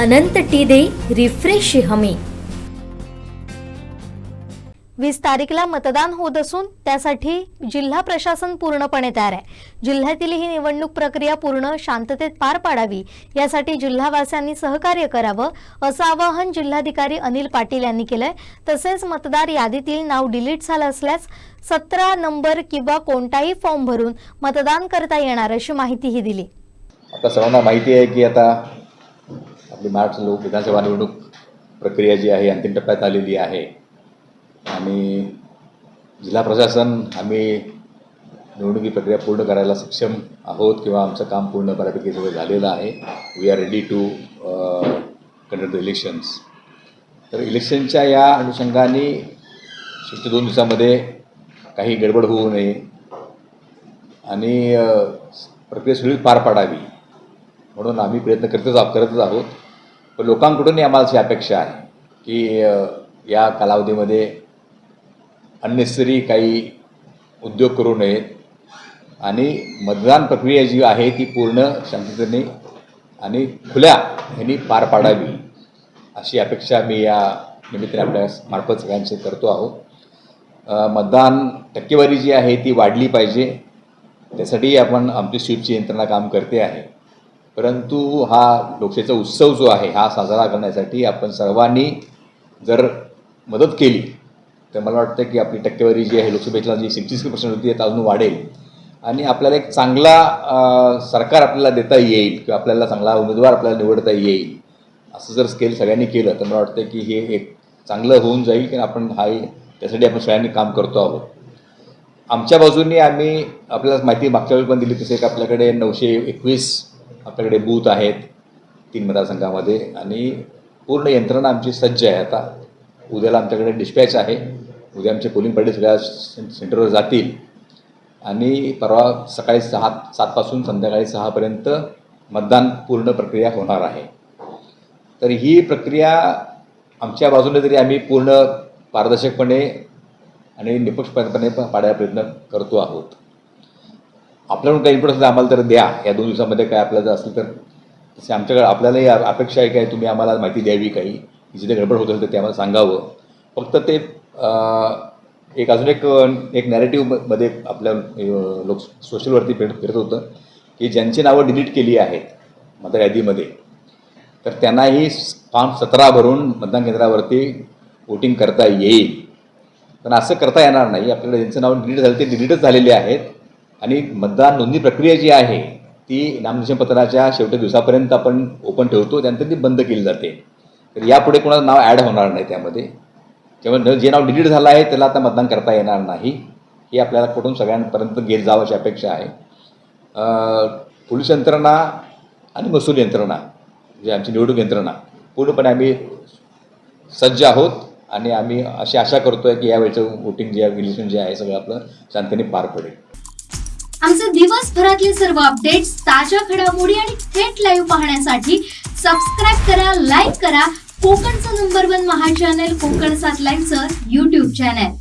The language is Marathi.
अनंत टी दे रिफ्रेश हमी। 20 तारीखला मतदान होत असून त्यासाठी जिल्हा प्रशासन पूर्णपणे तयार आहे। जिल्ह्यातील ही निवडणूक प्रक्रिया पूर्ण शांततेत पार पाडावी यासाठी जिल्हावासियांनी सहकार्य करावं असं आवाहन जिल्हाधिकारी अनिल पाटील यांनी केलंय। तसेच मतदार यादीतील नाव डिलीट झालं असल्यास 17 नंबर किंवा कोणताही फॉर्म भरून मतदान करता येणार अशी माहितीही दिली। आता सर्वांना माहिती आहे की आता आपली महाराष्ट्र लोक विधानसभा निवडणूक प्रक्रिया जी आहे अंतिम टप्प्यात आलेली आहे आणि जिल्हा प्रशासन आम्ही निवडणुकी प्रक्रिया पूर्ण करायला सक्षम आहोत किंवा आमचं काम पूर्ण बऱ्यापैकी सगळं झालेलं आहे। We are ready to conduct the elections. तर इलेक्शनच्या या अनुषंगाने शेवटच्या 2 दिवसामध्ये काही गडबड होऊ नये आणि प्रक्रिया सुरळीत पार पाडावी म्हणून आम्ही प्रयत्न करतच आहोत। पण लोकांकडूनही आम्हाला अशी अपेक्षा आहे की या कालावधीमध्ये अननेसेसरी काही उद्योग करू नयेत आणि मतदान प्रक्रिया जी आहे ती पूर्ण शांततेने आणि खुल्या ह्यांनी पार पाडावी अशी अपेक्षा मी या निमित्ताने आपल्या मार्फत सगळ्यांचे करतो आहोत। मतदान टक्केवारी जी आहे ती वाढली पाहिजे त्यासाठी आपण आमची स्वीपची यंत्रणा काम करते आहे। परंतु हा लोकशाहीचा उत्सव जो आहे हा साजरा करण्यासाठी आपण सर्वांनी जर मदत केली तर मला वाटतं की आपली टक्केवारी जी आहे लोकसभेला जी 66% होती ती अजून वाढेल आणि आपल्याला एक चांगला सरकार आपल्याला देता येईल किंवा आपल्याला चांगला उमेदवार आपल्याला निवडता येईल असं जर स्केल सगळ्यांनी केलं तर मला वाटतं की हे एक चांगलं होऊन जाईल की आपण त्यासाठी आपण सगळ्यांनी काम करतो आहोत। आमच्या बाजूने आम्ही आपल्याला माहिती मागच्या वेळी पण दिली तसे की आपल्याकडे 921 आपल्याकडे बूथ आहेत 3 मतदारसंघामध्ये आणि पूर्ण यंत्रणा आमची सज्ज आहे। आता उद्याला आमच्याकडे डिस्पॅच आहे। उद्या आमचे पोलिंग पार्टी सगळ्या सेंटरवर जातील आणि परवा सकाळी 7 पासून संध्याकाळी 6 पर्यंत मतदान पूर्ण प्रक्रिया होणार आहे। तर ही प्रक्रिया आमच्या बाजूने तरी आम्ही पूर्ण पारदर्शकपणे आणि निष्पक्षपातपणे पाडायला प्रयत्न करतो आहोत। आपल्याकडून काही इनपुट असेल आम्हाला तर द्या। या 2 दिवसामध्ये काय आपल्याला असेल तर तसे आमच्याकडे आपल्यालाही अपेक्षा आहे की तुम्ही आम्हाला माहिती द्यावी काही जिथे गडबड होत असेल तर ते आम्हाला सांगावं। फक्त ते एक अजून एक नॅरेटिव्हमध्ये आपल्या लोक सोशलवरती फिरत होतं की ज्यांची नावं डिलीट केली आहेत मतदार यादीमध्ये तर त्यांनाही फॉर्म 17 भरून मतदान केंद्रावरती वोटिंग करता येईल। पण असं करता येणार नाही। आपल्याकडे ज्यांचं नाव डिलीट झालं ते डिलीटच झालेले आहेत आणि मतदान नोंदणी प्रक्रिया जी आहे ती नामनिर्देशन पत्राच्या शेवटच्या दिवसापर्यंत आपण ओपन ठेवतो त्यानंतर ती बंद केली जाते। तर यापुढे कोणाचं नाव ॲड होणार नाही त्यामध्ये। त्यामुळे जे नाव डिलीट झालं आहे त्याला आता मतदान करता येणार नाही ही आपल्याला कुठून सगळ्यांपर्यंत घेत जावं अशी अपेक्षा आहे। पोलीस यंत्रणा आणि महसूल यंत्रणा जे आमची निवडणूक यंत्रणा पूर्णपणे आम्ही सज्ज आहोत आणि आम्ही अशी आशा करतो आहे की यावेळचं वोटिंग जे इलेक्शन जे आहे सगळं आपलं शांततेने पार पडेल। आमचे दिवसभरातले सर्व अपडेट्स ताज्या घडामोडी आणि थेट लाईव्ह पाहण्यासाठी सबस्क्राईब करा, लाईक करा कोकणचं नंबर 1 महा चॅनल कोकण 7 लाईव्हचं YouTube चॅनल।